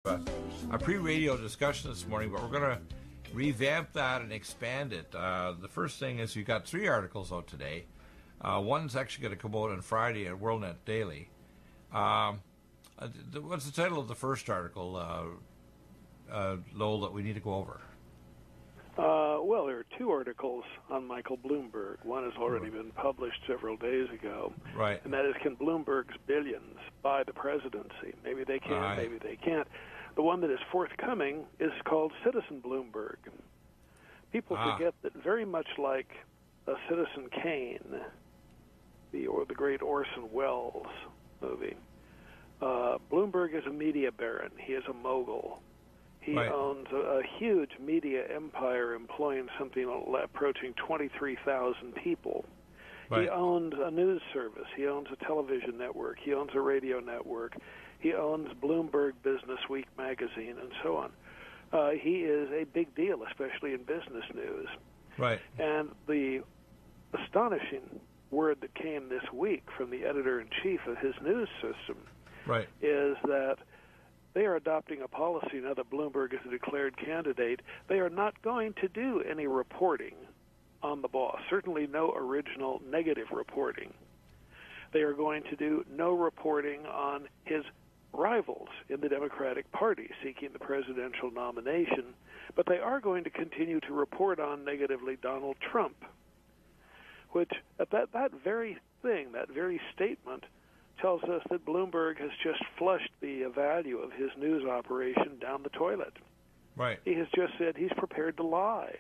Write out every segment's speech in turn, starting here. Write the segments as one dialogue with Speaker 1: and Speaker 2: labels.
Speaker 1: a pre-radio discussion this morning, but we're going to revamp that and expand it. The first thing is you've got 3 articles out today. One's actually going to come out on Friday at WorldNet Daily. What's the title of the first article, Lowell, that we need to go over?
Speaker 2: Well, there are 2 articles on Michael Bloomberg. One has already been published several days ago.
Speaker 1: Right.
Speaker 2: And that is, can Bloomberg's billions buy the presidency? Maybe they can, maybe they can't. The one that is forthcoming is called Citizen Bloomberg. People forget that very much like Citizen Kane, the great Orson Welles movie, Bloomberg is a media baron. He is a mogul. He owns a huge media empire employing something approaching 23,000 people. Right. He owns a news service. He owns a television network. He owns a radio network. He owns Bloomberg Business Week magazine and so on. He is a big deal, especially in business news.
Speaker 1: Right.
Speaker 2: And the astonishing word that came this week from the editor-in-chief of his news system is that they are adopting a policy now that Bloomberg is a declared candidate. They are not going to do any reporting on the boss, certainly no original negative reporting. They are going to do no reporting on his rivals in the Democratic Party seeking the presidential nomination, but they are going to continue to report on negatively Donald Trump, which that very thing, that very statement, tells us that Bloomberg has just flushed the value of his news operation down the toilet.
Speaker 1: Right.
Speaker 2: He has just said he's prepared to lie.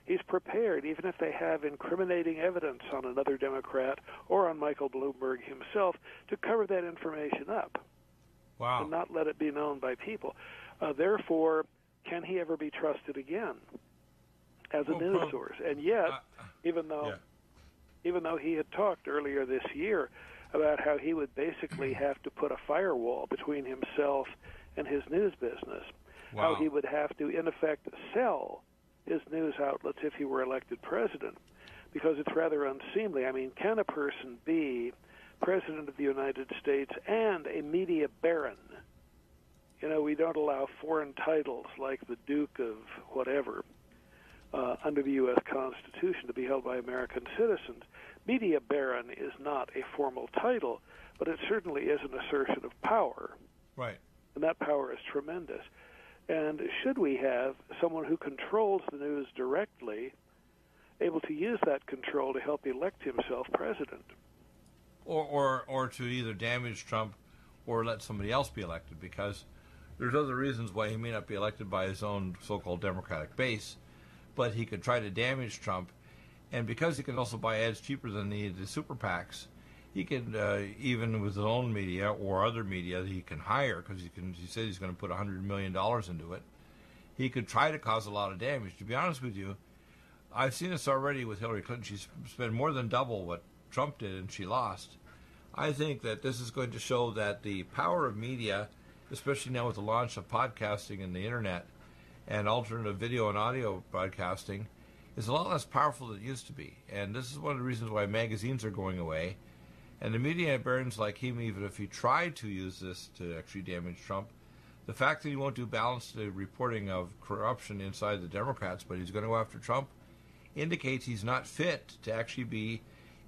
Speaker 2: He's prepared, even if they have incriminating evidence on another Democrat or on Michael Bloomberg himself, to cover that information up.
Speaker 1: Wow.
Speaker 2: And not let it be known by people. Therefore, can he ever be trusted again as a news source? And yet, even though he had talked earlier this year about how he would basically have to put a firewall between himself and his news business, how he would have to, in effect, sell his news outlets if he were elected president, because it's rather unseemly. I mean, can a person be president of the United States and a media baron? You know, we don't allow foreign titles like the Duke of whatever under the U.S. Constitution to be held by American citizens. Media baron is not a formal title, but it certainly is an assertion of power.
Speaker 1: Right.
Speaker 2: And that power is tremendous. And should we have someone who controls the news directly able to use that control to help elect himself president?
Speaker 1: Or to either damage Trump or let somebody else be elected, because there's other reasons why he may not be elected by his own so-called Democratic base, but he could try to damage Trump. And because he can also buy ads cheaper than the super PACs, he can, even with his own media or other media that he can hire, because he said he's going to put $100 million into it, he could try to cause a lot of damage. To be honest with you, I've seen this already with Hillary Clinton. She's spent more than double what Trump did, and she lost. I think that this is going to show that the power of media, especially now with the launch of podcasting and the internet and alternative video and audio broadcasting, is a lot less powerful than it used to be. And this is one of the reasons why magazines are going away. And the media barons like him, even if he tried to use this to actually damage Trump, the fact that he won't do balanced reporting of corruption inside the Democrats, but he's going to go after Trump, indicates he's not fit to actually be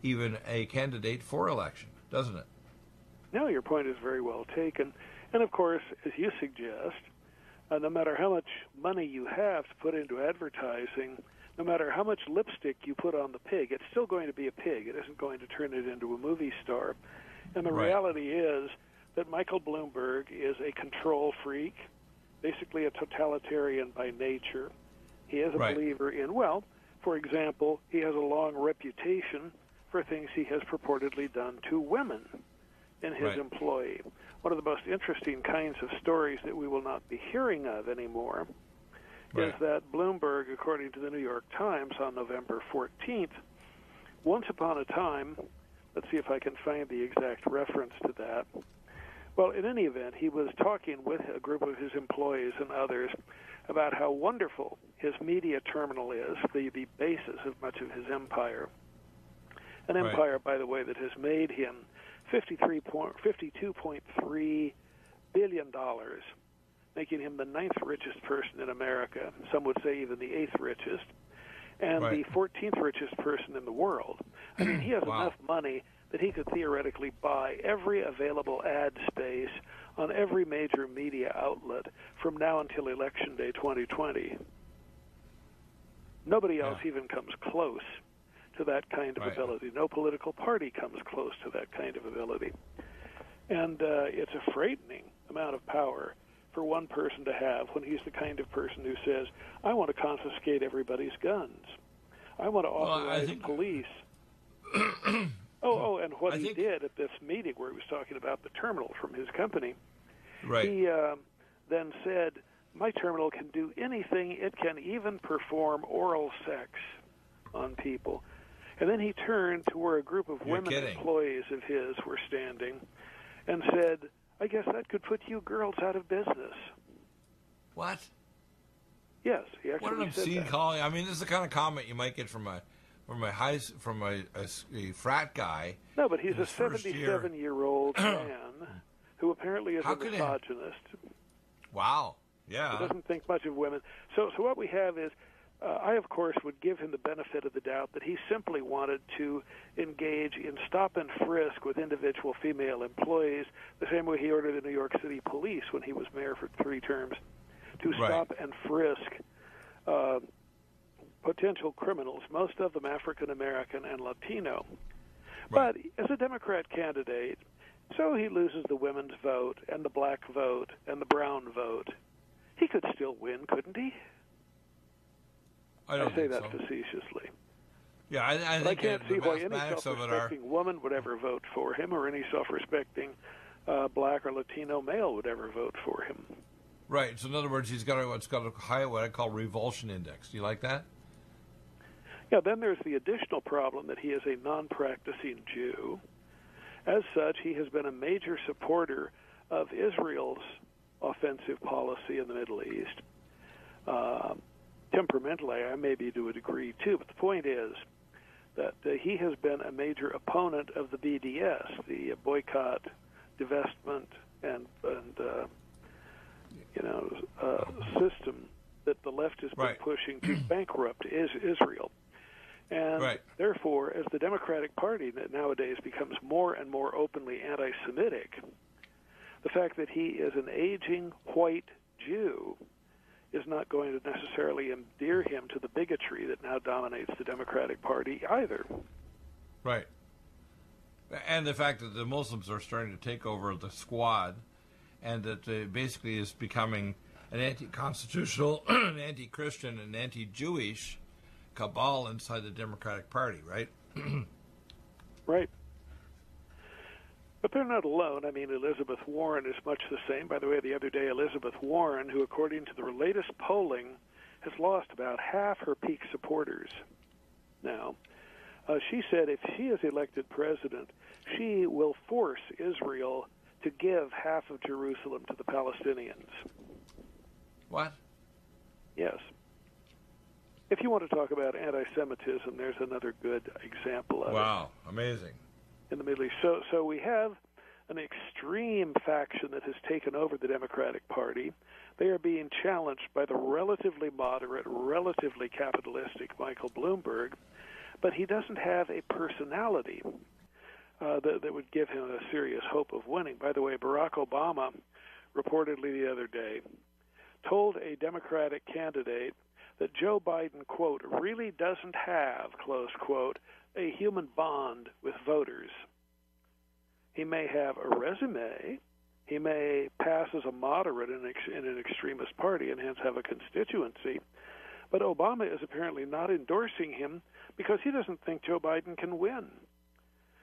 Speaker 1: even a candidate for election, doesn't it?
Speaker 2: No, your point is very well taken. And of course, as you suggest, no matter how much money you have to put into advertising, no matter how much lipstick you put on the pig, it's still going to be a pig. It isn't going to turn it into a movie star. And the reality is that Michael Bloomberg is a control freak, basically a totalitarian by nature. He is a believer in, well, for example, he has a long reputation for things he has purportedly done to women in his employ. One of the most interesting kinds of stories that we will not be hearing of anymore is that Bloomberg, according to the New York Times on November 14th, once upon a time, let's see if I can find the exact reference to that. Well, in any event, he was talking with a group of his employees and others about how wonderful his media terminal is, the basis of much of his empire. An empire, by the way, that has made him $52.3 billion, making him the 9th richest person in America. Some would say even the 8th richest, and
Speaker 1: Right.
Speaker 2: the 14th richest person in the world. I mean, he has
Speaker 1: Wow.
Speaker 2: enough money that he could theoretically buy every available ad space on every major media outlet from now until Election Day 2020. Nobody else even comes close to that kind of ability. No political party comes close to that kind of ability. And it's a frightening amount of power for one person to have when he's the kind of person who says, I want to confiscate everybody's guns. I want to authorize police. And what he did at this meeting where he was talking about the terminal from his company, he then said, my terminal can do anything. It can even perform oral sex on people. And then he turned to where a group of women employees of his were standing and said, I guess that could put you girls out of business.
Speaker 1: What?
Speaker 2: Yes, he actually
Speaker 1: what an
Speaker 2: said
Speaker 1: obscene
Speaker 2: that.
Speaker 1: calling. I mean, this is the kind of comment you might get from a frat guy.
Speaker 2: No, but he's a 77-year-old man who apparently is a misogynist.
Speaker 1: Wow. Yeah.
Speaker 2: He doesn't think much of women. So what we have is, I, of course, would give him the benefit of the doubt that he simply wanted to engage in stop and frisk with individual female employees, the same way he ordered the New York City police when he was mayor for 3 terms, to stop and frisk potential criminals, most of them African-American and Latino. But as a Democrat candidate, so he loses the women's vote and the black vote and the brown vote. He could still win, couldn't he?
Speaker 1: I
Speaker 2: say that facetiously.
Speaker 1: Yeah, I
Speaker 2: can't see why any self-respecting woman would ever vote for him, or any self-respecting black or Latino male would ever vote for him.
Speaker 1: Right. So in other words, he's got a high, what I call revulsion index. Do you like that?
Speaker 2: Yeah. Then there's the additional problem that he is a non-practicing Jew. As such, he has been a major supporter of Israel's offensive policy in the Middle East. Temperamentally, I may be to a degree too, but the point is that he has been a major opponent of the BDS, the boycott, divestment, and system that the left has been pushing to bankrupt Israel. And therefore, as the Democratic Party nowadays becomes more and more openly anti-Semitic, the fact that he is an aging white Jew is not going to necessarily endear him to the bigotry that now dominates the Democratic Party either.
Speaker 1: Right. And the fact that the Muslims are starting to take over the squad, and that basically is becoming an anti-constitutional, an anti-Christian, and anti-Jewish cabal inside the Democratic Party, right?
Speaker 2: Right. But they're not alone. I mean, Elizabeth Warren is much the same. By the way, the other day, Elizabeth Warren, who according to the latest polling, has lost about half her peak supporters now. She said if she is elected president, she will force Israel to give half of Jerusalem to the Palestinians.
Speaker 1: What?
Speaker 2: Yes. If you want to talk about anti-Semitism, there's another good example of it.
Speaker 1: Wow, amazing.
Speaker 2: In the Middle East. So we have an extreme faction that has taken over the Democratic Party. They are being challenged by the relatively moderate, relatively capitalistic Michael Bloomberg, but he doesn't have a personality that would give him a serious hope of winning. By the way, Barack Obama, reportedly the other day, told a Democratic candidate that Joe Biden, quote, really doesn't have, close quote, a human bond with voters. He may have a resume, he may pass as a moderate in an extremist party and hence have a constituency, but Obama is apparently not endorsing him because he doesn't think Joe Biden can win,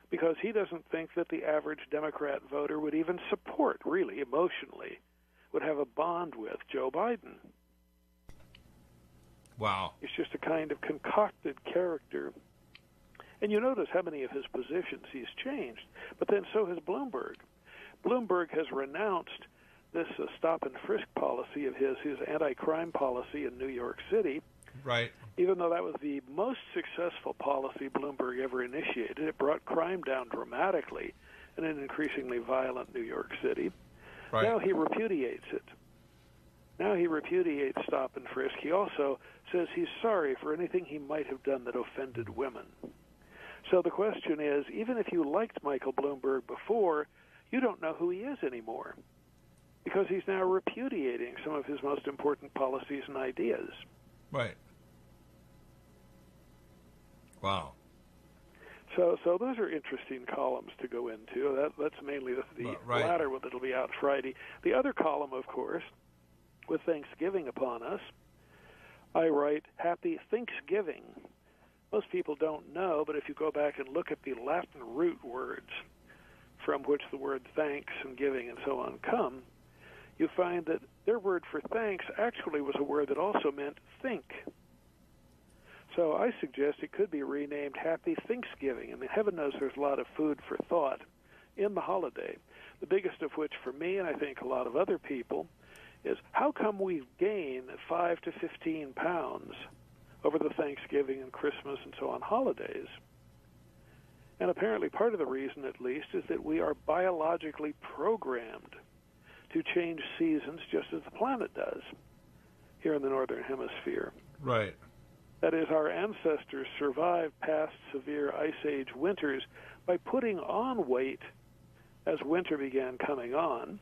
Speaker 2: because he doesn't think that the average Democrat voter would even support, really, emotionally, would have a bond with Joe Biden.
Speaker 1: Wow.
Speaker 2: He's just a kind of concocted character. And you notice how many of his positions he's changed. But then so has Bloomberg. Bloomberg has renounced this stop and frisk policy of his anti-crime policy in New York City.
Speaker 1: Right.
Speaker 2: Even though that was the most successful policy Bloomberg ever initiated. It brought crime down dramatically in an increasingly violent New York City. Right. Now he repudiates it. Now he repudiates stop and frisk. He also says he's sorry for anything he might have done that offended women. So the question is, even if you liked Michael Bloomberg before, you don't know who he is anymore, because he's now repudiating some of his most important policies and ideas.
Speaker 1: Right. Wow.
Speaker 2: So those are interesting columns to go into. That's mainly the
Speaker 1: right.
Speaker 2: latter one that'll be out Friday. The other column, of course, with Thanksgiving upon us, I write, Happy Thanksgiving. Most people don't know, but if you go back and look at the Latin root words from which the word thanks and giving and so on come, you find that their word for thanks actually was a word that also meant think. So I suggest it could be renamed Happy Thanksgiving. I mean, heaven knows there's a lot of food for thought in the holiday, the biggest of which for me, and I think a lot of other people, is how come we've gained 5 to 15 pounds over the Thanksgiving and Christmas and so on holidays? And apparently part of the reason, at least, is that we are biologically programmed to change seasons just as the planet does here in the Northern Hemisphere.
Speaker 1: Right.
Speaker 2: That is, our ancestors survived past severe Ice Age winters by putting on weight as winter began coming on,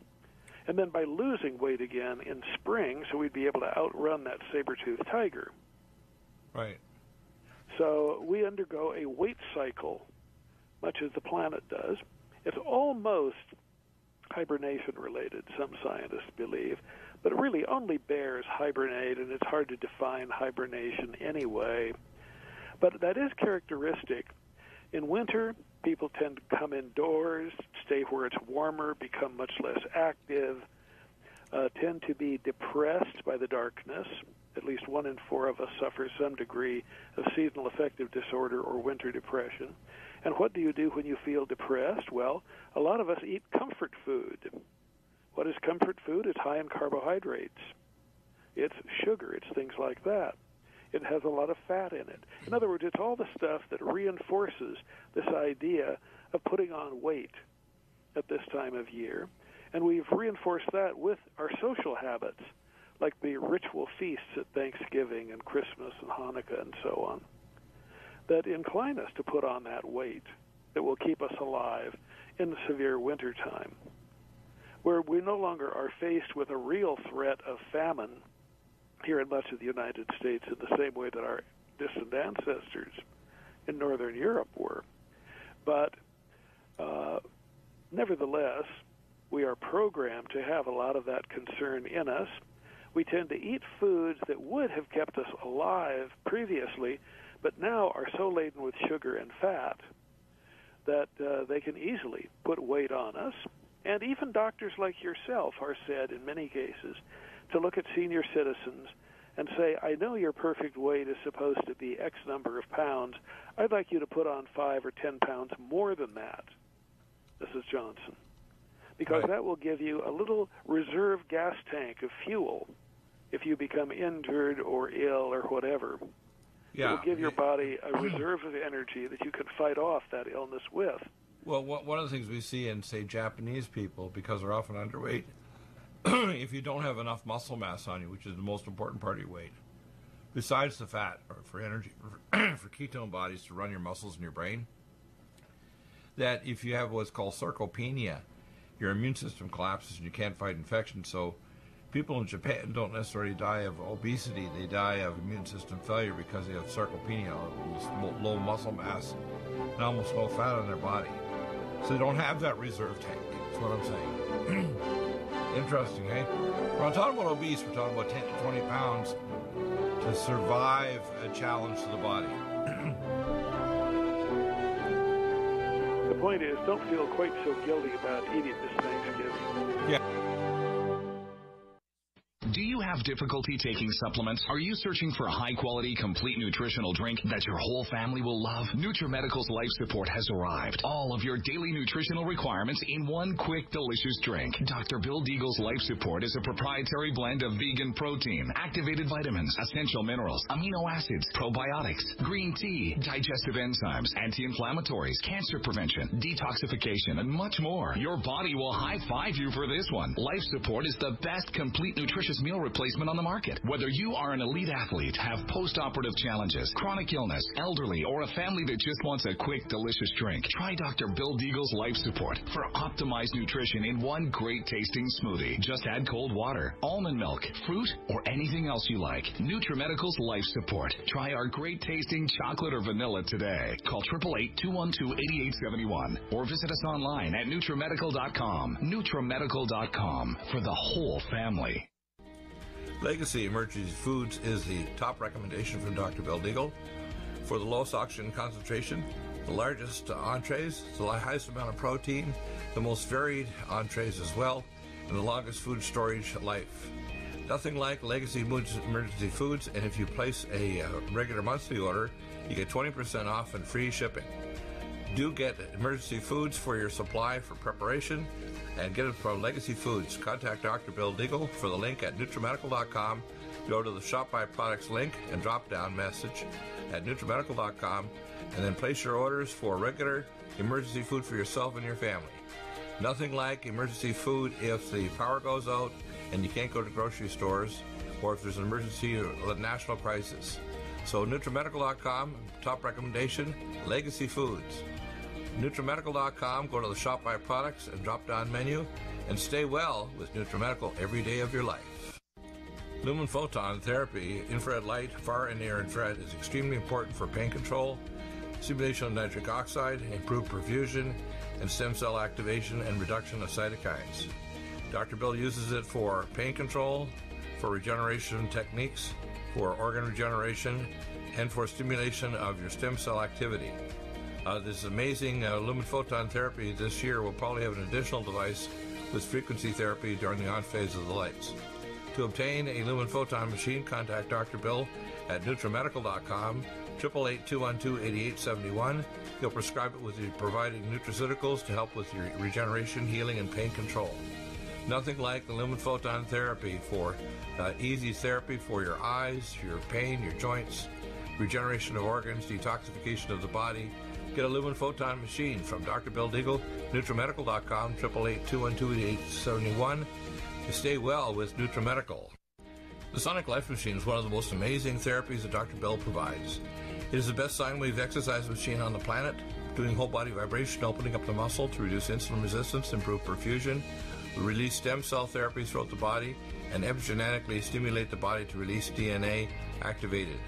Speaker 2: and then by losing weight again in spring so we'd be able to outrun that saber-toothed tiger.
Speaker 1: Right.
Speaker 2: So we undergo a weight cycle, much as the planet does. It's almost hibernation-related, some scientists believe, but really only bears hibernate, and it's hard to define hibernation anyway. But that is characteristic. In winter, people tend to come indoors, stay where it's warmer, become much less active, tend to be depressed by the darkness. At least 1 in 4 of us suffer some degree of seasonal affective disorder or winter depression. And what do you do when you feel depressed? Well, a lot of us eat comfort food. What is comfort food? It's high in carbohydrates. It's sugar. It's things like that. It has a lot of fat in it. In other words, it's all the stuff that reinforces this idea of putting on weight at this time of year. And we've reinforced that with our social habits, like the ritual feasts at Thanksgiving and Christmas and Hanukkah and so on, that incline us to put on that weight that will keep us alive in the severe winter time, where we no longer are faced with a real threat of famine here in much of the United States in the same way that our distant ancestors in Northern Europe were. But nevertheless, we are programmed to have a lot of that concern in us. We tend to eat foods that would have kept us alive previously, but now are so laden with sugar and fat that they can easily put weight on us. And even doctors like yourself are said, in many cases, to look at senior citizens and say, I know your perfect weight is supposed to be X number of pounds. I'd like you to put on 5 or 10 pounds more than that, Mrs. Johnson, because that will give you a little reserve gas tank of fuel if you become injured or ill or whatever.
Speaker 1: Yeah.
Speaker 2: It will give your body a reserve of energy that you can fight off that illness with.
Speaker 1: Well, one of the things we see in, say, Japanese people, because they're often underweight, if you don't have enough muscle mass on you, which is the most important part of your weight, besides the fat or for energy, for ketone bodies to run your muscles in your brain, that if you have what's called sarcopenia, your immune system collapses and you can't fight infection. So people in Japan don't necessarily die of obesity. They die of immune system failure because they have sarcopenia, low muscle mass, and almost no fat on their body. So they don't have that reserve tank. That's what I'm saying. Interesting, eh? We're not talking about obese. We're talking about 10 to 20 pounds to survive a challenge to the body.
Speaker 2: The point is, don't feel quite so guilty about eating this Thanksgiving.
Speaker 1: Yeah.
Speaker 3: Do you have difficulty taking supplements? Are you searching for a high-quality, complete nutritional drink that your whole family will love? NutriMedical's Life Support has arrived. All of your daily nutritional requirements in one quick, delicious drink. Dr. Bill Deagle's Life Support is a proprietary blend of vegan protein, activated vitamins, essential minerals, amino acids, probiotics, green tea, digestive enzymes, anti-inflammatories, cancer prevention, detoxification, and much more. Your body will high-five you for this one. Life Support is the best complete nutritious meal replacement replacement on the market. Whether you are an elite athlete, have post-operative challenges, chronic illness, elderly, or a family that just wants a quick, delicious drink, try Dr. Bill Deagle's Life Support for optimized nutrition in one great tasting smoothie. Just add cold water, almond milk, fruit, or anything else you like. NutriMedical's Life Support. Try our great tasting chocolate or vanilla today. Call 888-212-8871 or visit us online at NutriMedical.com. NutriMedical.com for the whole family.
Speaker 1: Legacy Emergency Foods is the top recommendation from Dr. Bill Deagle for the lowest oxygen concentration, the largest entrees, the highest amount of protein, the most varied entrees as well, and the longest food storage life. Nothing like Legacy Emergency Foods, and if you place a regular monthly order, you get 20% off and free shipping. Do get Emergency Foods for your supply for preparation, and get it from Legacy Foods. Contact Dr. Bill Deagle for the link at NutriMedical.com. Go to the Shop by Products link and drop-down message at NutriMedical.com, and then place your orders for regular emergency food for yourself and your family. Nothing like emergency food if the power goes out and you can't go to grocery stores, or if there's an emergency or a national crisis. So NutriMedical.com, top recommendation, Legacy Foods. NutriMedical.com, go to the Shop by Products and drop-down menu, and stay well with NutriMedical every day of your life. Lumen photon therapy, infrared light, far and near infrared, is extremely important for pain control, stimulation of nitric oxide, improved perfusion, and stem cell activation and reduction of cytokines. Dr. Bill uses it for pain control, for regeneration techniques, for organ regeneration, and for stimulation of your stem cell activity. This amazing lumen photon therapy this year will probably have an additional device with frequency therapy during the on phase of the lights. To obtain a lumen photon machine, contact Dr. Bill at NutriMedical.com, 888-212-8871. He'll prescribe it with the providing nutraceuticals to help with your regeneration, healing, and pain control. Nothing like the lumen photon therapy for easy therapy for your eyes, your pain, your joints, regeneration of organs, detoxification of the body. Get a lumen photon machine from Dr. Bill Deagle, NutriMedical.com, 888-212-8871. To stay well with NutriMedical. The Sonic Life Machine is one of the most amazing therapies that Dr. Bill provides. It is the best sine wave exercise machine on the planet, doing whole body vibration, opening up the muscle to reduce insulin resistance, improve perfusion, release stem cell therapies throughout the body, and epigenetically stimulate the body to release DNA activated.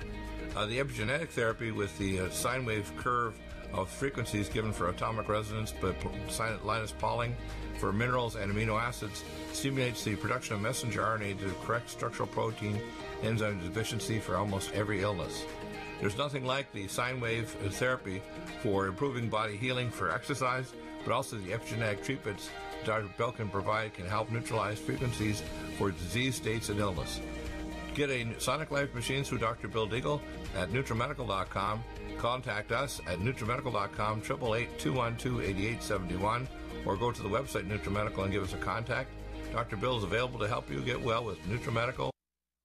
Speaker 1: The epigenetic therapy with the sine wave curve of frequencies given for atomic resonance, but Linus Pauling for minerals and amino acids stimulates the production of messenger RNA to correct structural protein enzyme deficiency for almost every illness. There's nothing like the sine wave therapy for improving body healing for exercise, but also the epigenetic treatments Dr. Bill can provide can help neutralize frequencies for disease states and illness. Get a Sonic Life machine through Dr. Bill Deagle at NutriMedical.com. Contact us at NutriMedical.com, 888-212-8871, or go to the website NutriMedical and give us a contact. Dr. Bill is available to help you get well with NutriMedical.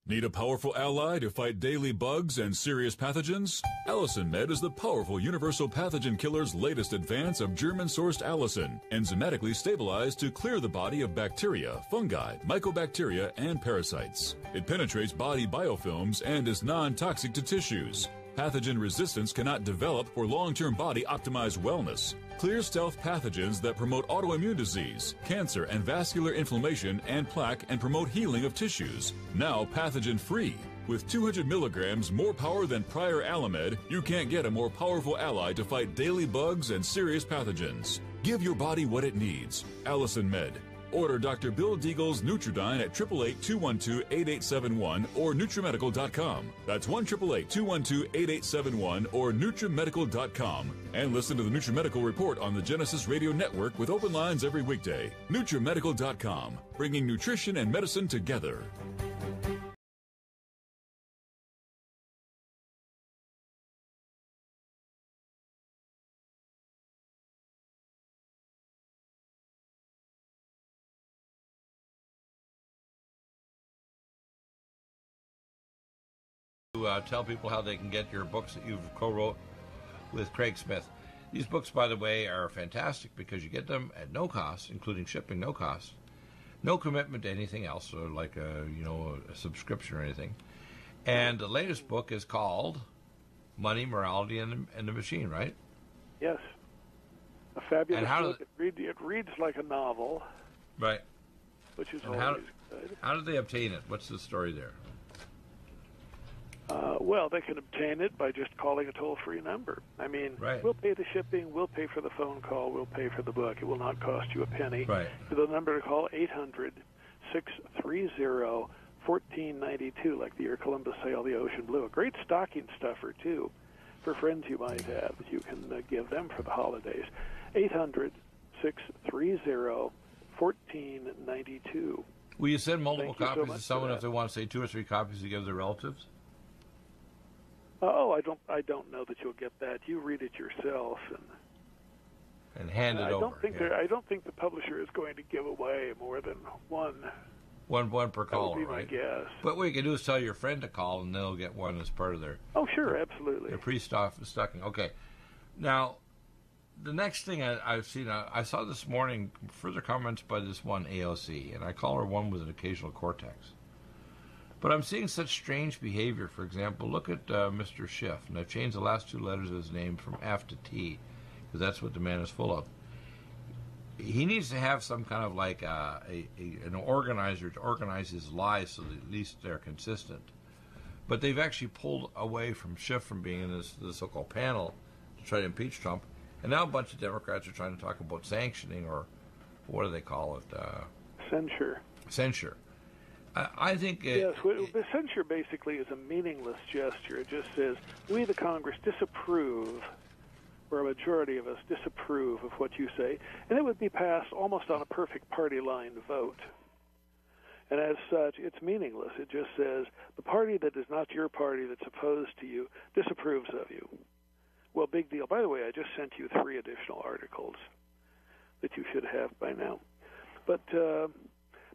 Speaker 4: Need a powerful ally to fight daily bugs and serious pathogens? Allicin Med is the powerful universal pathogen killer's latest advance of German-sourced allicin, enzymatically stabilized to clear the body of bacteria, fungi, mycobacteria, and parasites. It penetrates body biofilms and is non-toxic to tissues. Pathogen resistance cannot develop for long-term body-optimized wellness. Clear stealth pathogens that promote autoimmune disease, cancer, and vascular inflammation and plaque and promote healing of tissues. Now pathogen-free. With 200 milligrams more power than prior Alamed, you can't get a more powerful ally to fight daily bugs and serious pathogens. Give your body what it needs. Allicin Med. Order Dr. Bill Deagle's Nutridyne at 888-212-8871 or NutriMedical.com. That's 1-888-212-8871 or NutriMedical.com. And listen to the NutriMedical Report on the Genesis Radio Network with open lines every weekday. NutriMedical.com, bringing nutrition and medicine together.
Speaker 1: Tell people how they can get your books that you've co-wrote with Craig Smith. These books, by the way, are fantastic because you get them at no cost, including shipping, no cost. No commitment to anything else, or like a subscription or anything. And the latest book is called Money, Morality, and the Machine, right?
Speaker 2: Yes. A fabulous
Speaker 1: and
Speaker 2: book. It reads like a novel.
Speaker 1: Right.
Speaker 2: Which is
Speaker 1: and
Speaker 2: always good.
Speaker 1: How did they obtain it? What's the story there?
Speaker 2: Well, they can obtain it by just calling a toll-free number. I mean,
Speaker 1: right.
Speaker 2: We'll pay the shipping, we'll pay for the phone call, we'll pay for the book. It will not cost you a penny.
Speaker 1: Right.
Speaker 2: The number to call, 800-630-1492, like the year Columbus sailed the ocean blue. A great stocking stuffer, too, for friends you might have that you can give them for the holidays. 800-630-1492.
Speaker 1: Will you send multiple copies
Speaker 2: so
Speaker 1: to someone if they want, say, 2 or 3 copies to give their relatives?
Speaker 2: I don't know that you'll get that. You read it yourself
Speaker 1: and hand it over.
Speaker 2: I don't think the publisher is going to give away more than one.
Speaker 1: One per caller,
Speaker 2: that would be
Speaker 1: right?
Speaker 2: My guess.
Speaker 1: But what you can do is tell your friend to call, and they'll get one as part of their.
Speaker 2: Oh, sure, absolutely.
Speaker 1: Their pre-stocking. Okay. Now, the next thing I've seen, I saw this morning further comments by this one AOC, and I call her one with an occasional cortex. But I'm seeing such strange behavior. For example, look at Mr. Schiff, and I've changed the last 2 letters of his name from F to T, because that's what the man is full of. He needs to have some kind of like an organizer to organize his lies so that at least they're consistent. But they've actually pulled away from Schiff from being in this so-called panel to try to impeach Trump, and now a bunch of Democrats are trying to talk about sanctioning, or what do they call it? Censure. I think...
Speaker 2: Yes, the censure basically is a meaningless gesture. It just says, we, the Congress, disapprove, or a majority of us disapprove of what you say, and it would be passed almost on a perfect party line vote. And as such, it's meaningless. It just says, the party that is not your party that's opposed to you disapproves of you. Well, big deal. By the way, I just sent you 3 additional articles that you should have by now. But...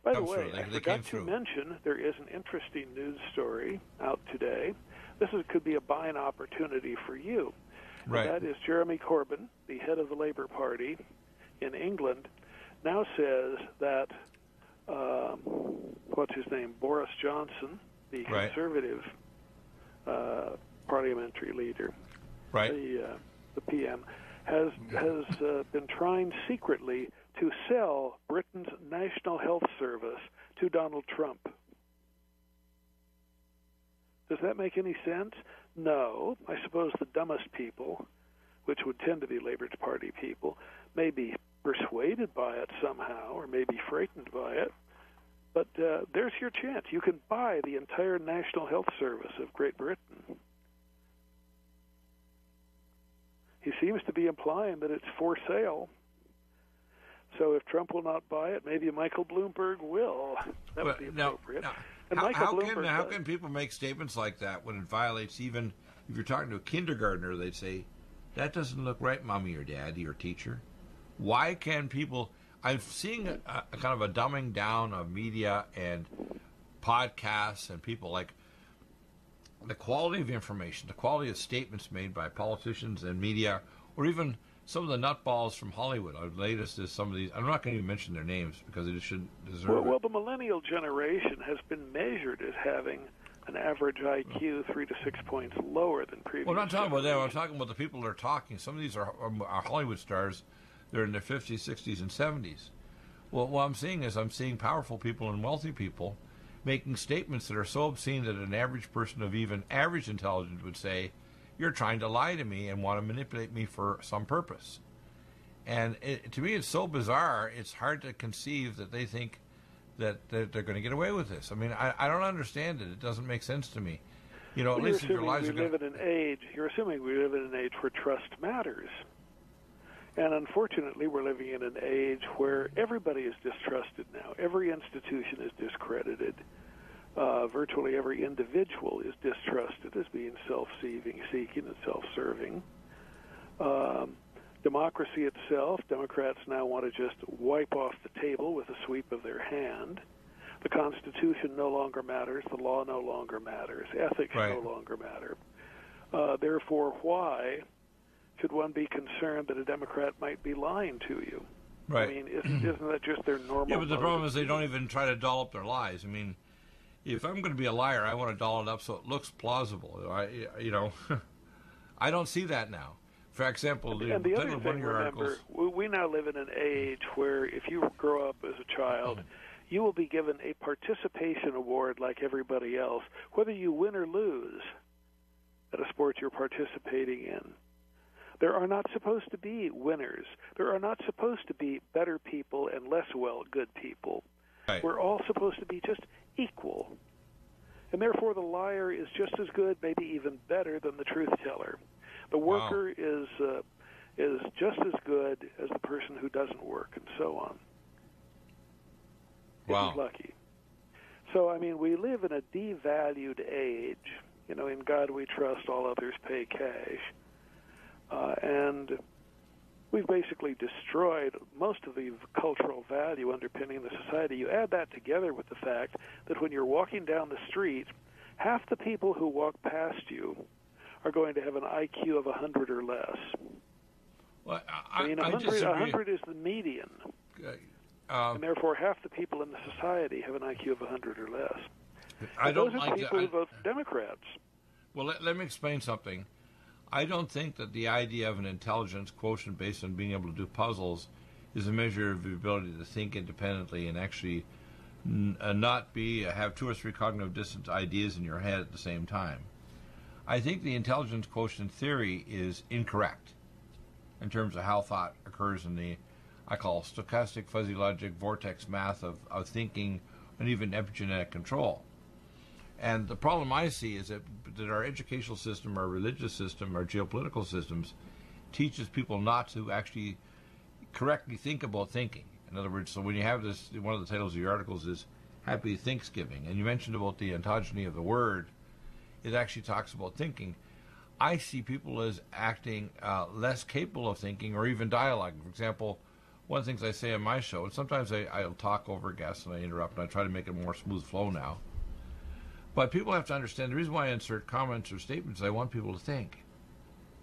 Speaker 2: by the way, I forgot to mention there is an interesting news story out today. This could be a buying opportunity for you.
Speaker 1: Right.
Speaker 2: And that is Jeremy Corbyn, the head of the Labour Party in England, now says that, Boris Johnson, the Conservative parliamentary leader, the PM, has been trying secretly to sell Britain's National Health Service to Donald Trump. Does that make any sense? No. I suppose the dumbest people, which would tend to be Labour Party people, may be persuaded by it somehow, or may be frightened by it. But there's your chance. You can buy the entire National Health Service of Great Britain. He seems to be implying that it's for sale. So if Trump will not buy it, maybe Michael Bloomberg will. That would be appropriate.
Speaker 1: How can people make statements like that when it violates, even if you're talking to a kindergartner, they'd say, that doesn't look right, Mommy or Daddy or teacher. Why can people... I'm seeing a kind of a dumbing down of media and podcasts and people, like the quality of information, the quality of statements made by politicians and media, or even some of the nutballs from Hollywood. Our latest is some of these. I'm not going to even mention their names because they shouldn't deserve it.
Speaker 2: Well, the millennial generation has been measured as having an average IQ 3 to 6 points lower than previous.
Speaker 1: Well, I'm not talking about them. I'm talking about the people that are talking. Some of these are Hollywood stars. They're in their 50s, 60s, and 70s. Well, what I'm seeing is powerful people and wealthy people making statements that are so obscene that an average person of even average intelligence would say, you're trying to lie to me and want to manipulate me for some purpose. And to me, it's so bizarre, it's hard to conceive that they think that they're going to get away with this. I mean, I don't understand it. It doesn't make sense to me. You know, at least if your lives are going to...
Speaker 2: You're assuming we live in an age where trust matters. And unfortunately, we're living in an age where everybody is distrusted now. Every institution is discredited. Virtually every individual is distrusted as being self-seeking and self-serving. Democracy itself, Democrats now want to just wipe off the table with a sweep of their hand. The Constitution no longer matters. The law no longer matters. Ethics no longer matter. Therefore, why should one be concerned that a Democrat might be lying to you?
Speaker 1: Right.
Speaker 2: I mean, isn't that just their normal?
Speaker 1: Yeah, but the problem is they don't even try to doll up their lies. I mean, if I'm going to be a liar, I want to doll it up so it looks plausible. I don't see that now. For example,
Speaker 2: and the other thing, remember, we now live in an age where if you grow up as a child, you will be given a participation award like everybody else, whether you win or lose at a sport you're participating in. There are not supposed to be winners. There are not supposed to be better people and less good people.
Speaker 1: Right.
Speaker 2: We're all supposed to be just equal. And therefore the liar is just as good, maybe even better than the truth teller. The worker is just as good as the person who doesn't work, and so on. If he's lucky. So, I mean, we live in a devalued age. In God we trust, all others pay cash. And we've basically destroyed most of the cultural value underpinning the society. You add that together with the fact that when you're walking down the street, half the people who walk past you are going to have an IQ of 100 or less.
Speaker 1: Well,
Speaker 2: I mean, 100 is the median. And therefore, half the people in the society have an IQ of 100 or less. Those are people who vote for Democrats.
Speaker 1: Well, let me explain something. I don't think that the idea of an intelligence quotient based on being able to do puzzles is a measure of your ability to think independently and actually not have two or three cognitive dissonant ideas in your head at the same time. I think the intelligence quotient theory is incorrect in terms of how thought occurs in the, I call stochastic fuzzy logic vortex math of thinking and even epigenetic control. And the problem I see is that our educational system, our religious system, our geopolitical systems teaches people not to actually correctly think about thinking. In other words, so when you have this, one of the titles of your articles is Happy Thanksgiving, and you mentioned about the ontogeny of the word, it actually talks about thinking. I see people as acting less capable of thinking or even dialoguing. For example, one of the things I say on my show, and sometimes I'll talk over guests and I interrupt, and I try to make it a more smooth flow now. But people have to understand the reason why I insert comments or statements, I want people to think.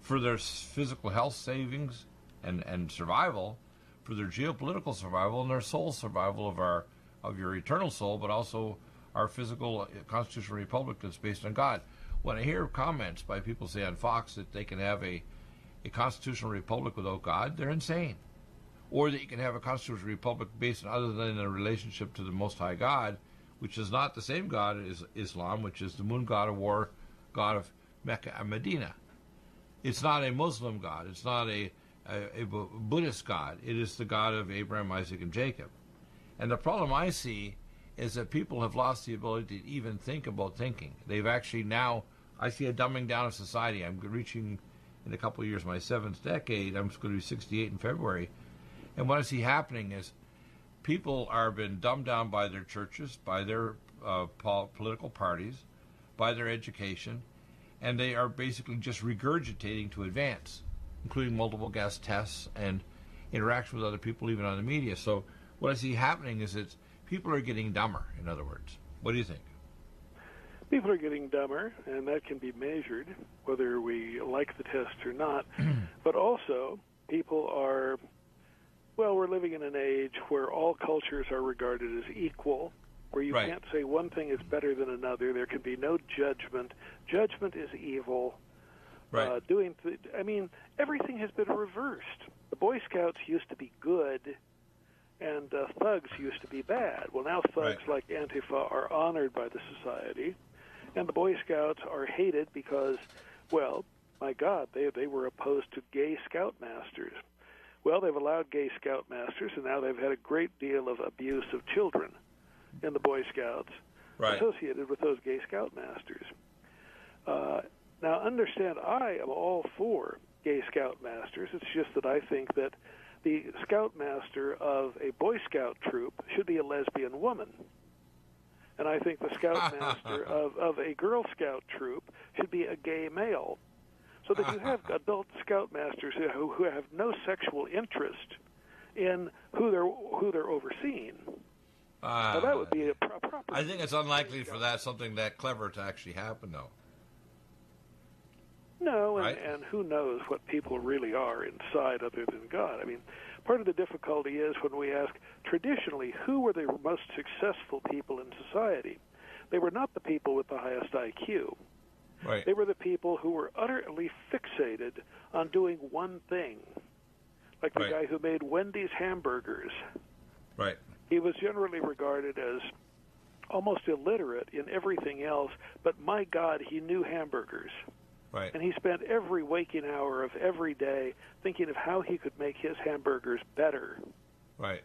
Speaker 1: For their physical health savings and survival, for their geopolitical survival and their soul survival of your eternal soul, but also our physical constitutional republic that's based on God. When I hear comments by people, say on Fox, that they can have a constitutional republic without God, they're insane. Or that you can have a constitutional republic based on other than a relationship to the Most High God, which is not the same God as Islam, which is the moon god of war, God of Mecca and Medina. It's not a Muslim God. It's not a Buddhist God. It is the God of Abraham, Isaac, and Jacob. And the problem I see is that people have lost the ability to even think about thinking. They've actually now, I see a dumbing down of society. I'm reaching, in a couple of years, my 7th decade. I'm going to be 68 in February. And what I see happening is people are being dumbed down by their churches, by their political parties, by their education, and they are basically just regurgitating to advance, including multiple gas tests and interaction with other people, even on the media. So what I see happening is that people are getting dumber, in other words. What do you think?
Speaker 2: People are getting dumber, and that can be measured, whether we like the test or not. But also, people are... Well, we're living in an age where all cultures are regarded as equal, where you can't say one thing is better than another. There can be no judgment. Judgment is evil.
Speaker 1: Right.
Speaker 2: Everything has been reversed. The Boy Scouts used to be good, and thugs used to be bad. Well, now thugs like Antifa are honored by the society, and the Boy Scouts are hated because, well, my God, they were opposed to gay scoutmasters. Well, they've allowed gay scoutmasters, and now they've had a great deal of abuse of children in the Boy Scouts associated with those gay scoutmasters. Now, understand, I am all for gay scoutmasters. It's just that I think that the scoutmaster of a Boy Scout troop should be a lesbian woman. And I think the scoutmaster of a Girl Scout troop should be a gay male. So that you have adult scoutmasters who have no sexual interest in who they're overseeing. Now that would be a proper...
Speaker 1: I think it's unlikely for something that clever to actually happen, though.
Speaker 2: No, and who knows what people really are inside other than God. I mean, Part of the difficulty is when we ask, traditionally, who were the most successful people in society? They were not the people with the highest IQ.
Speaker 1: Right.
Speaker 2: They were the people who were utterly fixated on doing one thing, like the guy who made Wendy's hamburgers.
Speaker 1: Right.
Speaker 2: He was generally regarded as almost illiterate in everything else, but my God, he knew hamburgers.
Speaker 1: Right.
Speaker 2: And he spent every waking hour of every day thinking of how he could make his hamburgers better.
Speaker 1: Right.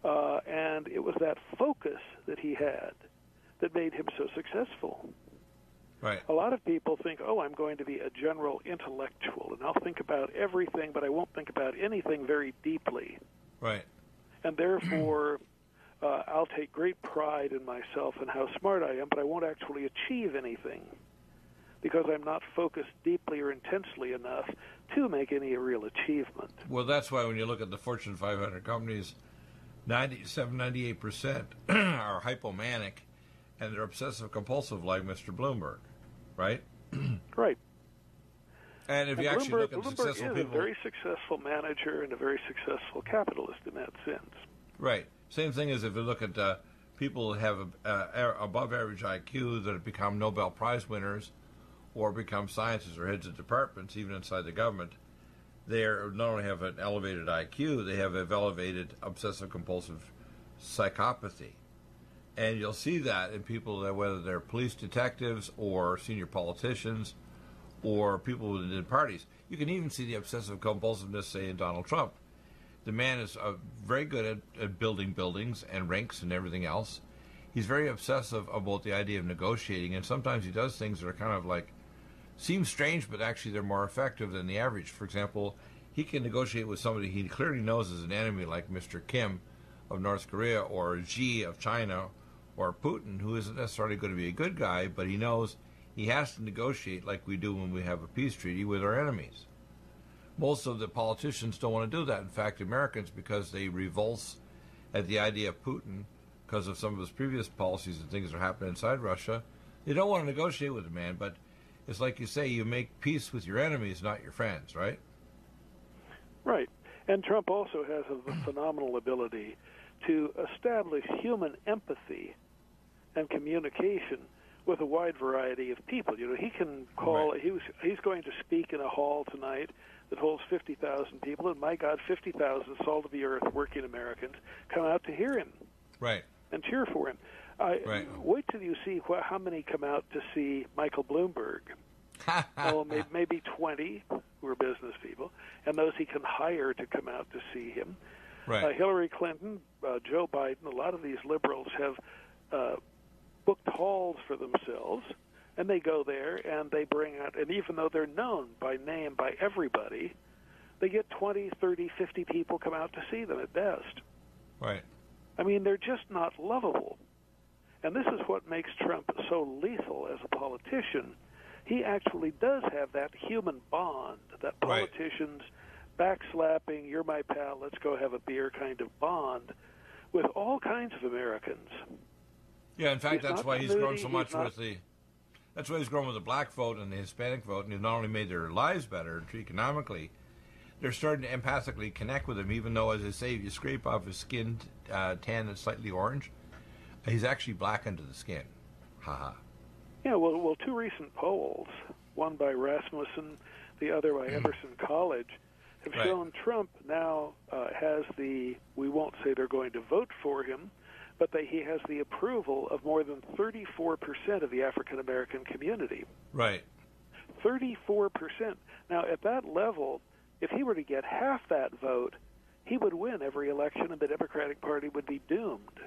Speaker 2: And it was that focus that he had that made him so successful.
Speaker 1: Right.
Speaker 2: A lot of people think, oh, I'm going to be a general intellectual, and I'll think about everything, but I won't think about anything very deeply.
Speaker 1: Right.
Speaker 2: And therefore, I'll take great pride in myself and how smart I am, but I won't actually achieve anything because I'm not focused deeply or intensely enough to make any real achievement.
Speaker 1: Well, that's why when you look at the Fortune 500 companies, 97, 98% are hypomanic, and they're obsessive-compulsive like Mr. Bloomberg, right?
Speaker 2: Right.
Speaker 1: And if you actually look at successful
Speaker 2: people... Bloomberg is a very successful manager and a very successful capitalist in that sense.
Speaker 1: Right. Same thing as if you look at people who have above-average IQ that have become Nobel Prize winners or become scientists or heads of departments, even inside the government. They not only have an elevated IQ, they have an elevated obsessive-compulsive psychopathy. And you'll see that in people that, whether they're police detectives or senior politicians or people within parties. You can even see the obsessive compulsiveness, say, in Donald Trump. The man is very good at building buildings and ranks and everything else. He's very obsessive about the idea of negotiating, and sometimes he does things that are kind of like, seem strange, but actually they're more effective than the average. For example, he can negotiate with somebody he clearly knows is an enemy, like Mr. Kim of North Korea or Xi of China, or Putin, who isn't necessarily going to be a good guy, but he knows he has to negotiate like we do when we have a peace treaty with our enemies. Most of the politicians don't want to do that. In fact, Americans, because they revulse at the idea of Putin, because of some of his previous policies and things that are happening inside Russia, they don't want to negotiate with the man. But it's like you say, you make peace with your enemies, not your friends, right?
Speaker 2: Right. And Trump also has a phenomenal ability to establish human empathy and communication with a wide variety of people. You know, he can call. Right. He's going to speak in a hall tonight that holds 50,000 people, and my God, 50,000 salt of the earth working Americans come out to hear him,
Speaker 1: right,
Speaker 2: and cheer for him.
Speaker 1: Right.
Speaker 2: Wait till you see how many come out to see Michael Bloomberg. Oh, maybe 20 who are business people, and those he can hire to come out to see him.
Speaker 1: Right.
Speaker 2: Hillary Clinton, Joe Biden, a lot of these liberals have booked halls for themselves, and they go there and they bring out, and even though they're known by name by everybody, they get 20, 30, 50 people come out to see them at best.
Speaker 1: Right.
Speaker 2: I mean, they're just not lovable. And this is what makes Trump so lethal as a politician. He actually does have that human bond, that politicians backslapping, you're my pal, let's go have a beer kind of bond with all kinds of Americans.
Speaker 1: Yeah, in fact, that's why he's grown so much with the... That's why he's grown with the black vote and the Hispanic vote, and he's not only made their lives better economically, they're starting to empathically connect with him, even though, as I say, if you scrape off his skin tan that's slightly orange, he's actually black under the skin. Ha-ha.
Speaker 2: Yeah, well, two recent polls, one by Rasmussen, the other by Emerson College, have shown Trump now has the, we won't say they're going to vote for him, but he has the approval of more than 34% of the African-American community.
Speaker 1: Right.
Speaker 2: 34%. Now, at that level, if he were to get half that vote, he would win every election and the Democratic Party would be doomed.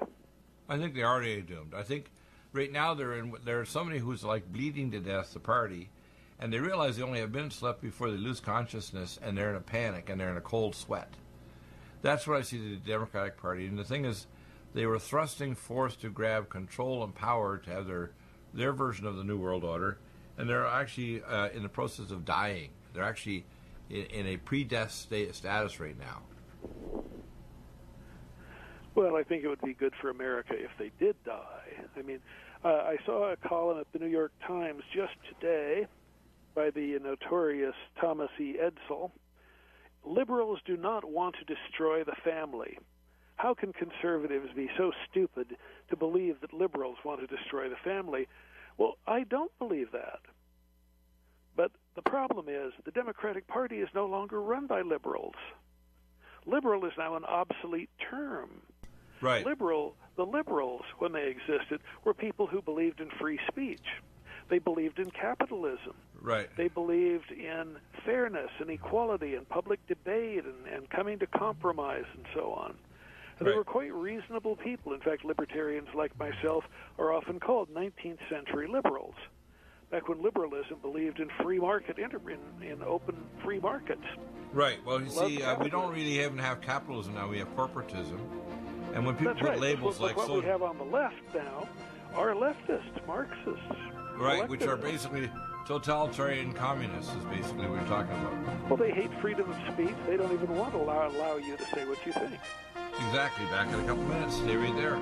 Speaker 1: I think they already are doomed. I think right now there's somebody who's like bleeding to death, the party, and they realize they only have minutes left before they lose consciousness, and they're in a panic, and they're in a cold sweat. That's what I see to the Democratic Party. And the thing is, they were thrusting forth to grab control and power to have their version of the New World Order, and they're actually in the process of dying. They're actually in a pre-death status right now.
Speaker 2: Well, I think it would be good for America if they did die. I mean, I saw a column at the New York Times just today by the notorious Thomas E. Edsall, liberals do not want to destroy the family. How can conservatives be so stupid to believe that liberals want to destroy the family? Well, I don't believe that. But the problem is the Democratic Party is no longer run by liberals. Liberal is now an obsolete term.
Speaker 1: Right.
Speaker 2: The liberals, when they existed, were people who believed in free speech. They believed in capitalism.
Speaker 1: Right.
Speaker 2: They believed in fairness and equality and public debate and coming to compromise and so on. And They were quite reasonable people. In fact, libertarians like myself are often called 19th century liberals, back when liberalism believed in free market, in open free markets.
Speaker 1: Right. Well, you see, we don't really even have capitalism now. We have corporatism. And when people
Speaker 2: That's
Speaker 1: put
Speaker 2: right.
Speaker 1: labels like...
Speaker 2: What we have on the left now are leftists, Marxists.
Speaker 1: Right, which are basically totalitarian communists is basically what we're talking about.
Speaker 2: Well, they hate freedom of speech. They don't even want to allow you to say what you think.
Speaker 1: Exactly. Back in a couple minutes. Stay right there.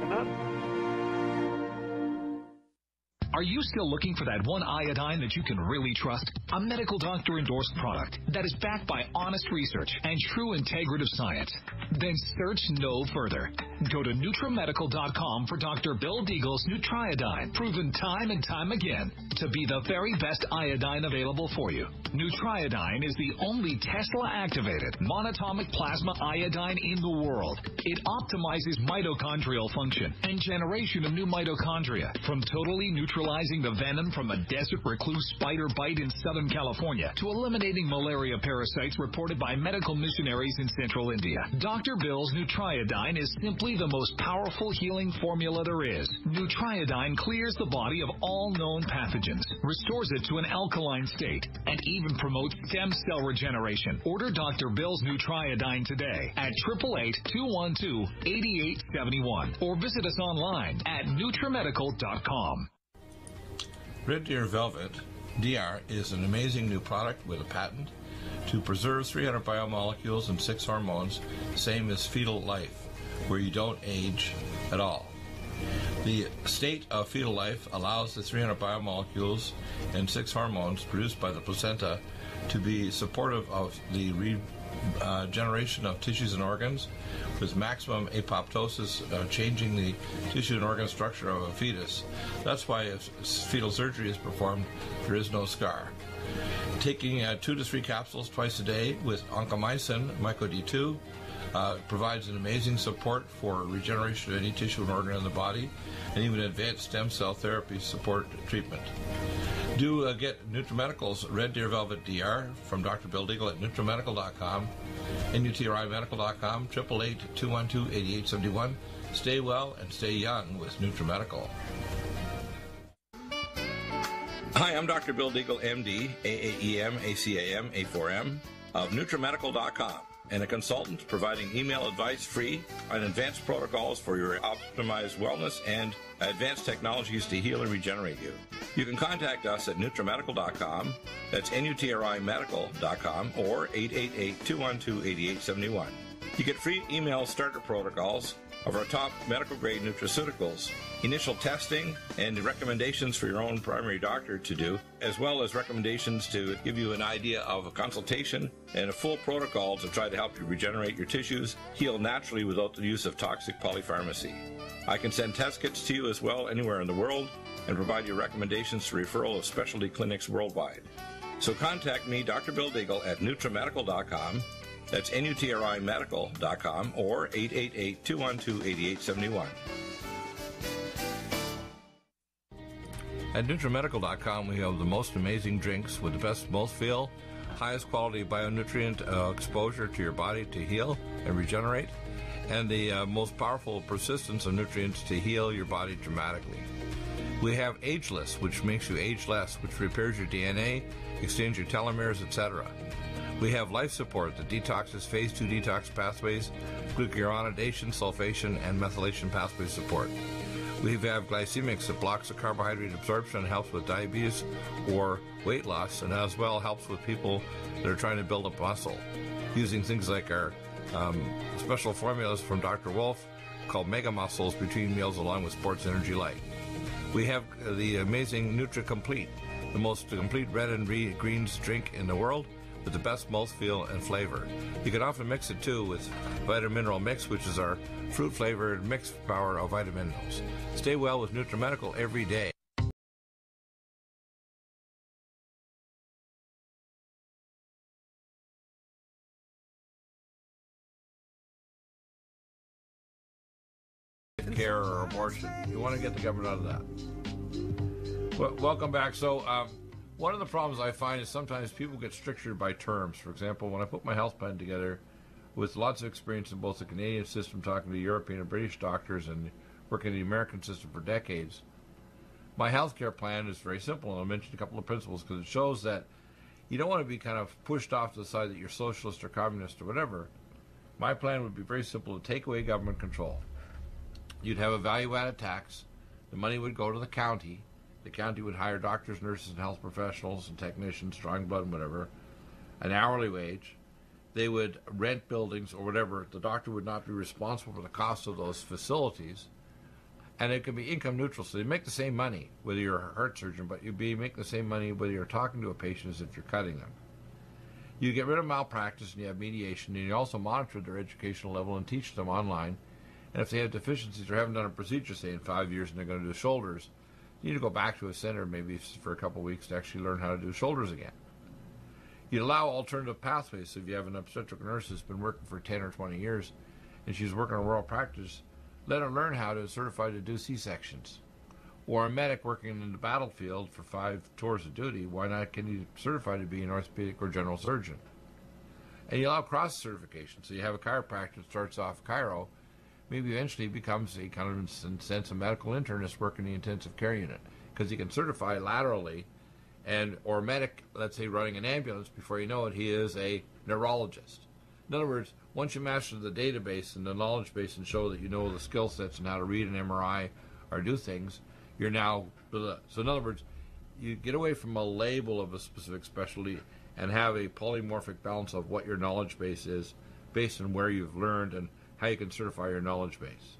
Speaker 3: Are you still looking for that one iodine that you can really trust? A medical doctor-endorsed product that is backed by honest research and true integrative science? Then search no further. Go to NutriMedical.com for Dr. Bill Deagle's Nutriodine, proven time and time again to be the very best iodine available for you. Nutriodine is the only Tesla-activated monatomic plasma iodine in the world. It optimizes mitochondrial function and generation of new mitochondria, from totally neutralizing the venom from a desert recluse spider bite in Southern California to eliminating malaria parasites reported by medical missionaries in Central India. Dr. Bill's Nutriodine is simply the most powerful healing formula there is. Nutriodine clears the body of all known pathogens, restores it to an alkaline state, and even promotes stem cell regeneration. Order Dr. Bill's Nutriodine today at 888-212-8871 or visit us online at NutriMedical.com.
Speaker 1: Red Deer Velvet DR is an amazing new product with a patent to preserve 300 biomolecules and 6 hormones, same as fetal life, where you don't age at all. The state of fetal life allows the 300 biomolecules and 6 hormones produced by the placenta to be supportive of the regeneration of tissues and organs, with maximum apoptosis, changing the tissue and organ structure of a fetus. That's why if fetal surgery is performed, there is no scar. Taking 2 to 3 capsules twice a day with oncomycin, myco-D2, provides an amazing support for regeneration of any tissue and organ in the body, and even advanced stem cell therapy support treatment. Do get NutriMedical's Red Deer Velvet DR from Dr. Bill Deagle at NutriMedical.com, NutriMedical.com, 888-212-8871. Stay well and stay young with NutriMedical. Hi, I'm Dr. Bill Deagle, MD, AAEM, ACAM, A4M, of NutriMedical.com, and a consultant providing email advice free on advanced protocols for your optimized wellness and advanced technologies to heal and regenerate you. You can contact us at NutriMedical.com, that's NutriMedical.com, or 888-212-8871. You get free email starter protocols of our top medical-grade nutraceuticals, initial testing, and recommendations for your own primary doctor to do, as well as recommendations to give you an idea of a consultation and a full protocol to try to help you regenerate your tissues, heal naturally without the use of toxic polypharmacy. I can send test kits to you as well anywhere in the world and provide you recommendations to referral of specialty clinics worldwide. So contact me, Dr. Bill Deagle, at NutriMedical.com. That's NutriMedical.com, or 888-212-8871. At NutriMedical.com, we have the most amazing drinks with the best mouthfeel, highest quality bionutrient exposure to your body to heal and regenerate, and the most powerful persistence of nutrients to heal your body dramatically. We have Ageless, which makes you age less, which repairs your DNA, extends your telomeres, etc. We have Life Support that detoxes phase 2 detox pathways, glucuronidation, sulfation, and methylation pathway support. We have Glycemics that blocks the carbohydrate absorption and helps with diabetes or weight loss, and as well helps with people that are trying to build up muscle, using things like our special formulas from Dr. Wolf called Mega Muscles between meals along with Sports Energy Light. We have the amazing NutriComplete, the most complete red and greens drink in the world, with the best mouthfeel and flavor. You can often mix it too with Vitamin Mineral Mix, which is our fruit-flavored mixed power of vitamin minerals. Stay well with NutriMedical every day. Care or abortion. You want to get the government out of that. Well, welcome back. So, one of the problems I find is sometimes people get strictured by terms. For example, when I put my health plan together with lots of experience in both the Canadian system, talking to European and British doctors, and working in the American system for decades, my health care plan is very simple. And I'll mention a couple of principles because it shows that you don't want to be kind of pushed off to the side that you're socialist or communist or whatever. My plan would be very simple: to take away government control. You'd have a value-added tax. The money would go to the county. The county would hire doctors, nurses, and health professionals and technicians, drawing blood and whatever, an hourly wage. They would rent buildings or whatever. The doctor would not be responsible for the cost of those facilities. And it could be income neutral. So you make the same money whether you're a heart surgeon, but you'd be making the same money whether you're talking to a patient as if you're cutting them. You get rid of malpractice and you have mediation, and you also monitor their educational level and teach them online. And if they have deficiencies or haven't done a procedure, say, in 5 years, and they're going to do shoulders, you need to go back to a center maybe for a couple of weeks to actually learn how to do shoulders again. You'd allow alternative pathways. So if you have an obstetric nurse who's been working for 10 or 20 years and she's working in rural practice, let her learn how to certify to do C-sections. Or a medic working in the battlefield for 5 tours of duty, why not can you certify to be an orthopedic or general surgeon? And you allow cross-certification. So you have a chiropractor that starts off chiro, maybe eventually becomes a kind of, in a sense, a medical internist working in the intensive care unit, because he can certify laterally, and or a medic, let's say, running an ambulance, before you know it, he is a neurologist. In other words, once you master the database and the knowledge base and show that you know the skill sets and how to read an MRI or do things, you're now, so in other words, you get away from a label of a specific specialty and have a polymorphic balance of what your knowledge base is based on where you've learned and how you can certify your knowledge base.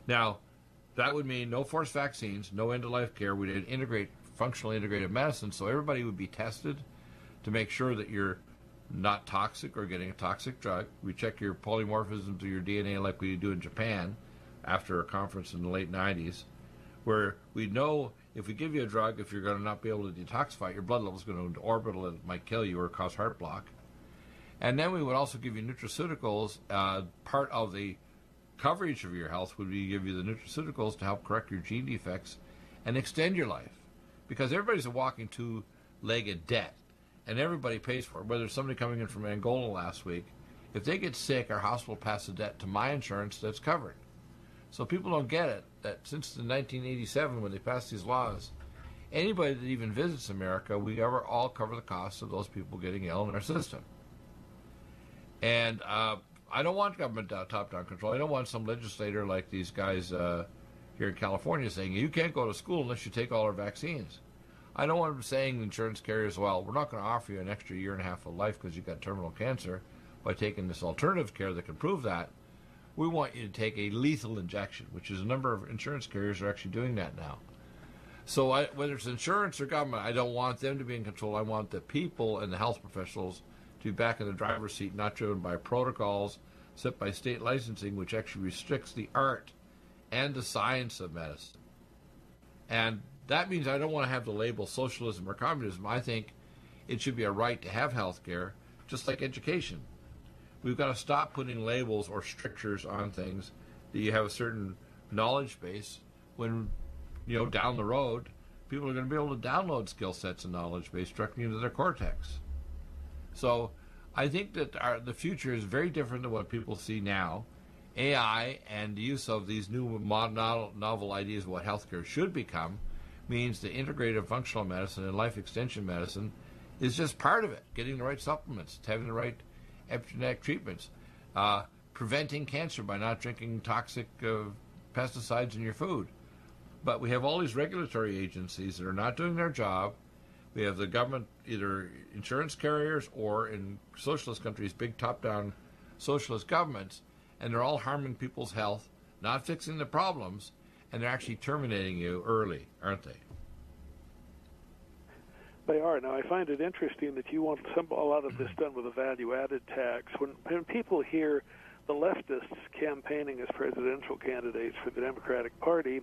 Speaker 1: Now, that would mean no forced vaccines, no end-of-life care. We'd integrate functional integrated medicine, so everybody would be tested to make sure that you're not toxic or getting a toxic drug. We check your polymorphisms of your DNA like we do in Japan after a conference in the late 90s, where we know if we give you a drug, if you're going to not be able to detoxify, your blood level is going to orbital and it might kill you or cause heart block. And then we would also give you nutraceuticals. Part of the coverage of your health would be give you the nutraceuticals to help correct your gene defects and extend your life. Because everybody's a walking two-legged debt, and everybody pays for it. Whether it's somebody coming in from Angola last week, if they get sick, our hospital passes a debt to my insurance that's covered. So people don't get it, that since the 1987 when they passed these laws, anybody that even visits America, we all cover the costs of those people getting ill in our system. And I don't want government top-down control. I don't want some legislator like these guys here in California saying, you can't go to school unless you take all our vaccines. I don't want them saying insurance carriers, well, we're not going to offer you an extra year and a half of life because you've got terminal cancer by taking this alternative care that can prove that. We want you to take a lethal injection, which is a number of insurance carriers are actually doing that now. So whether it's insurance or government, I don't want them to be in control. I want the people and the health professionals to be back in the driver's seat, not driven by protocols set by state licensing, which actually restricts the art and the science of medicine. And that means I don't want to have the label socialism or communism. I think it should be a right to have health care, just like education. We've got to stop putting labels or strictures on things that you have a certain knowledge base when, down the road, people are going to be able to download skill sets and knowledge base directly into their cortex. So I think that the future is very different than what people see now. AI and the use of these new novel ideas of what healthcare should become means the integrative functional medicine and life extension medicine is just part of it. Getting the right supplements, having the right epigenetic treatments, preventing cancer by not drinking toxic pesticides in your food. But we have all these regulatory agencies that are not doing their job. We have the government, either insurance carriers or in socialist countries, big top-down socialist governments, and they're all harming people's health, not fixing the problems, and they're actually terminating you early, aren't they?
Speaker 2: They are. Now, I find it interesting that you want a lot of this done with a value-added tax. When people hear the leftists campaigning as presidential candidates for the Democratic Party,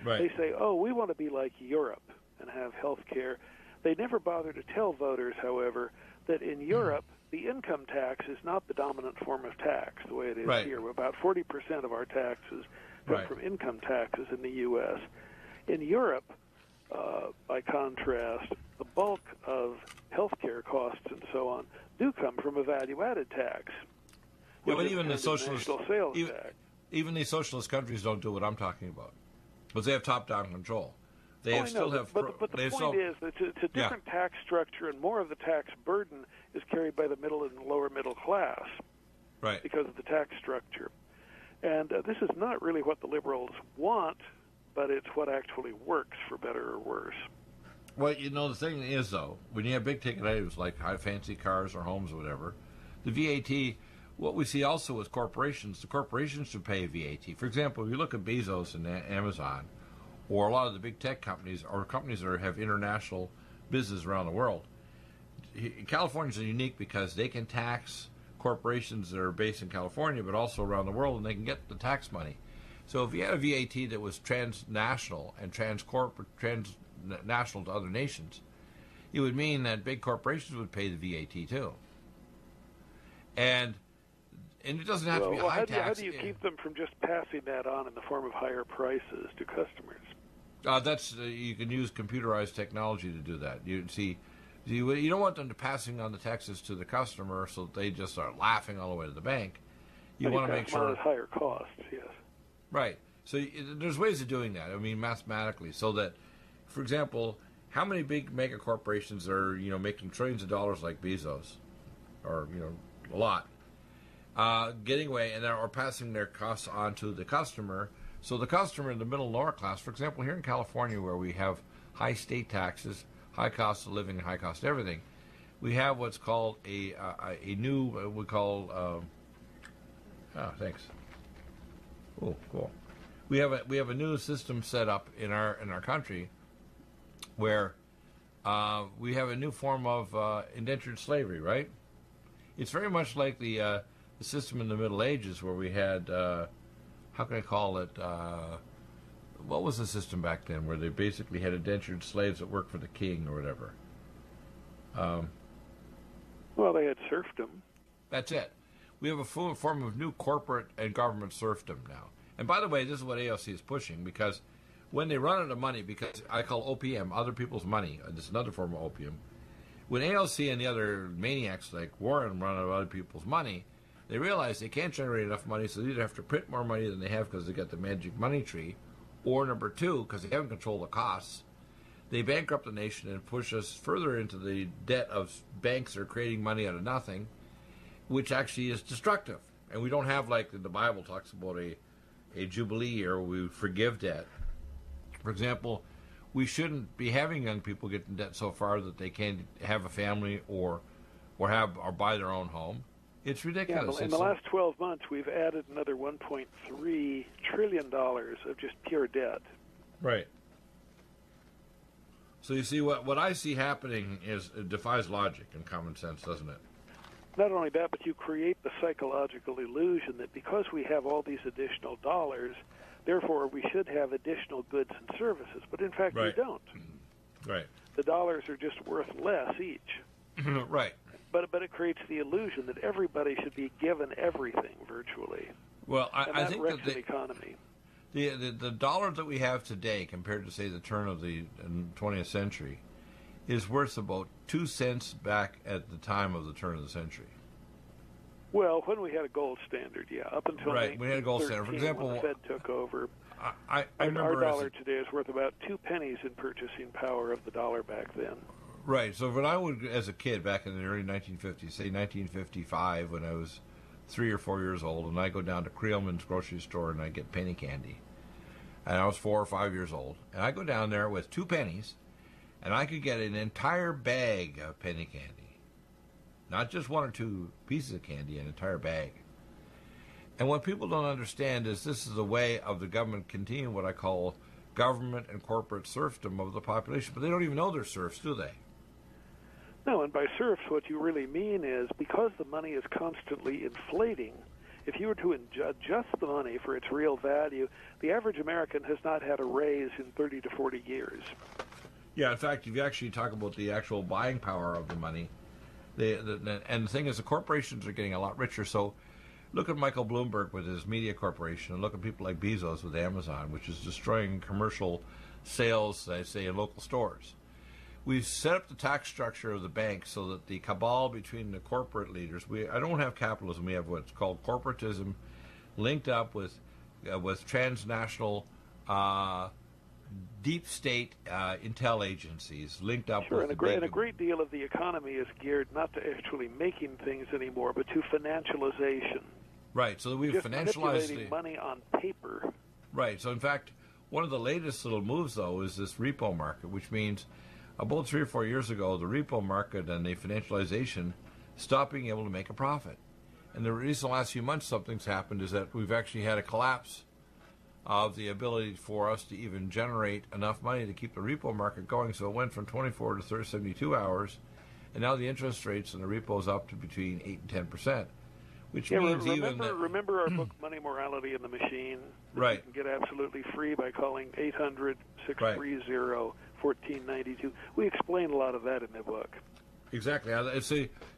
Speaker 2: they say, oh, we want to be like Europe and have health care. They never bother to tell voters, however, that in Europe, the income tax is not the dominant form of tax the way it is here. About 40% of our taxes come from income taxes in the U.S. In Europe, by contrast, the bulk of health care costs and so on do come from a value-added tax.
Speaker 1: Yeah, but even the socialist,
Speaker 2: sales tax.
Speaker 1: Even these socialist countries don't do what I'm talking about, because they have top-down control. They still have.
Speaker 2: But the point is that it's a different tax structure, and more of the tax burden is carried by the middle and lower middle class, because of the tax structure. And this is not really what the liberals want, but it's what actually works, for better or worse.
Speaker 1: Well, the thing is, though, when you have big-ticket items like high fancy cars or homes or whatever, the VAT, what we see also with corporations, the corporations should pay VAT. For example, if you look at Bezos and Amazon, or a lot of the big tech companies, or companies that have international business around the world, Californians are unique because they can tax corporations that are based in California, but also around the world, and they can get the tax money. So if you had a VAT that was transnational and transnational to other nations, it would mean that big corporations would pay the VAT too. And it doesn't have to be a high tax.
Speaker 2: How do you keep them from just passing that on in the form of higher prices to customers?
Speaker 1: You can use computerized technology to do that. You don't want them to passing on the taxes to the customer so that they just start laughing all the way to the bank. You want to make sure
Speaker 2: at higher costs. Yes.
Speaker 1: Right. So there's ways of doing that. I mean, mathematically, so that, for example, how many big mega corporations are making trillions of dollars like Bezos, or a lot, getting away and are passing their costs on to the customer. So the customer in the middle and lower class, for example, here in California, where we have high state taxes, high cost of living, and high cost of everything, we have what's called a new we call. Thanks. Oh, cool. We have a new system set up in our country, where we have a new form of indentured slavery. Right? It's very much like the system in the Middle Ages, where we had how can I call it? What was the system back then, where they basically had indentured slaves that worked for the king or whatever?
Speaker 2: Well, they had serfdom.
Speaker 1: That's it. We have a form of new corporate and government serfdom now. And by the way, this is what AOC is pushing, because when they run out of money, because I call OPM, other people's money, this is another form of opium, when AOC and the other maniacs like Warren run out of other people's money, they realize they can't generate enough money, so they either have to print more money than they have because they got the magic money tree, or number two, because they haven't controlled the costs, they bankrupt the nation and push us further into the debt of banks that are creating money out of nothing, which actually is destructive. And we don't have, like the Bible talks about, a jubilee year where we forgive debt. For example, we shouldn't be having young people get in debt so far that they can't have a family or buy their own home. It's ridiculous.
Speaker 2: Yeah, in the last 12 months, we've added another $1.3 trillion of just pure debt.
Speaker 1: Right. So you see, what I see happening it defies logic and common sense, doesn't it?
Speaker 2: Not only that, but you create the psychological illusion that because we have all these additional dollars, therefore we should have additional goods and services. But in fact, we don't.
Speaker 1: Right.
Speaker 2: The dollars are just worth less each.
Speaker 1: Right.
Speaker 2: But it creates the illusion that everybody should be given everything virtually.
Speaker 1: Well, I think
Speaker 2: that the economy.
Speaker 1: The dollar that we have today, compared to say the turn of the 20th century, is worth about 2 cents back at the time of the turn of the century.
Speaker 2: Well, when we had a gold standard, up until
Speaker 1: we had a gold standard. For example,
Speaker 2: when the Fed took over,
Speaker 1: I remember
Speaker 2: our dollar today is worth about 2 pennies in purchasing power of the dollar back then.
Speaker 1: Right. So when I would, as a kid back in the early 1950s, say 1955, when I was 3 or 4 years old, and I go down to Creelman's grocery store and I get penny candy, and I was 4 or 5 years old, and I go down there with 2 pennies, and I could get an entire bag of penny candy, not just 1 or 2 pieces of candy, an entire bag. And what people don't understand is this is a way of the government continuing what I call government and corporate serfdom of the population, but they don't even know they're serfs, do they?
Speaker 2: No, and by serfs, what you really mean is because the money is constantly inflating, if you were to adjust the money for its real value, the average American has not had a raise in 30 to 40 years.
Speaker 1: Yeah, in fact, if you actually talk about the actual buying power of the money, and the thing is, the corporations are getting a lot richer. So look at Michael Bloomberg with his media corporation, and look at people like Bezos with Amazon, which is destroying commercial sales, I say, in local stores. We've set up the tax structure of the bank so that the cabal between the corporate leaders, I don't have capitalism, we have what's called corporatism linked up with transnational deep state intel agencies linked up with
Speaker 2: and a great deal of the economy is geared not to actually making things anymore, but to financialization.
Speaker 1: Right, so we've
Speaker 2: just
Speaker 1: financialized
Speaker 2: manipulating money on paper.
Speaker 1: Right, so in fact, one of the latest little moves, though, is this repo market, which means about 3 or 4 years ago, the repo market and the financialization stopped being able to make a profit. And the reason the last few months something's happened is that we've actually had a collapse of the ability for us to even generate enough money to keep the repo market going. So it went from 24 to 72 hours, and now the interest rates in the repo is up to between 8 and 10%, which means
Speaker 2: remember our book Money, Morality, and the Machine?
Speaker 1: Right.
Speaker 2: You can get absolutely free by calling 800-630-1492. We explain a lot of that in the book.
Speaker 1: Exactly. This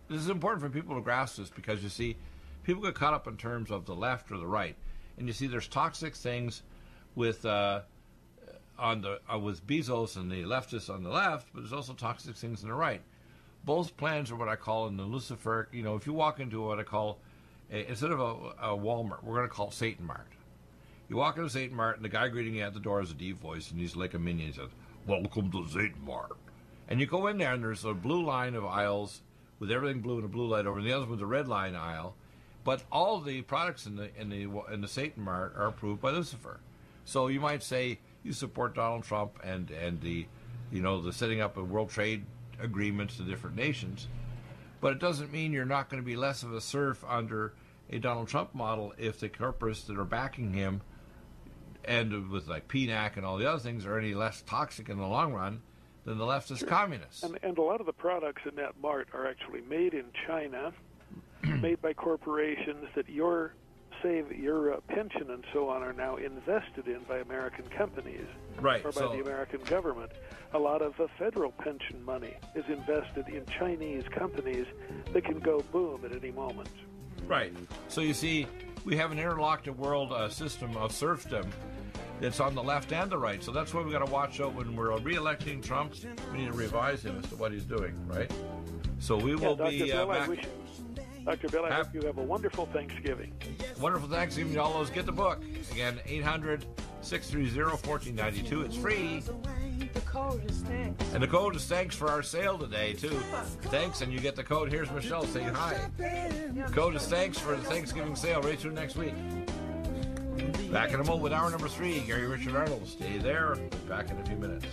Speaker 1: is important for people to grasp this because, you see, people get caught up in terms of the left or the right. And you see there's toxic things with with Bezos and the leftists on the left, but there's also toxic things on the right. Both plans are what I call in the Lucifer, if you walk into what I call, instead of a Walmart, we're going to call it Satan Mart. You walk into Satan Mart, and the guy greeting you at the door is a deep voice, and he's like a minion. He says, "Welcome to Satan Mart." And you go in there, and there's a blue line of aisles with everything blue and a blue light over, and the other one's a red line aisle. But all the products in the Satan Mart are approved by Lucifer. So you might say you support Donald Trump and the setting up of world trade agreements to different nations, but it doesn't mean you're not going to be less of a serf under a Donald Trump model if the corporates that are backing him and with like PNAC and all the other things are any less toxic in the long run than the leftist communists.
Speaker 2: And a lot of the products in that mart are actually made in China, made by corporations that your pension and so on are now invested in by American companies,
Speaker 1: right,
Speaker 2: or by the American government. A lot of federal pension money is invested in Chinese companies that can go boom at any moment.
Speaker 1: Right. So you see, we have an interlocked world system of serfdom that's on the left and the right. So that's why we've got to watch out when we're re-electing Trump. We need to revise him as to what he's doing, right? So we will be back.
Speaker 2: Dr. Bill, I hope you have a wonderful Thanksgiving.
Speaker 1: Wonderful Thanksgiving to all those. Get the book. Again, 800-630-1492. It's free. And the code is thanks for our sale today, too. Thanks, and you get the code. Here's Michelle saying hi. The code is thanks for the Thanksgiving sale right through next week. Back in a moment with hour number 3. Gary Richard Arnold. Stay there. Back in a few minutes.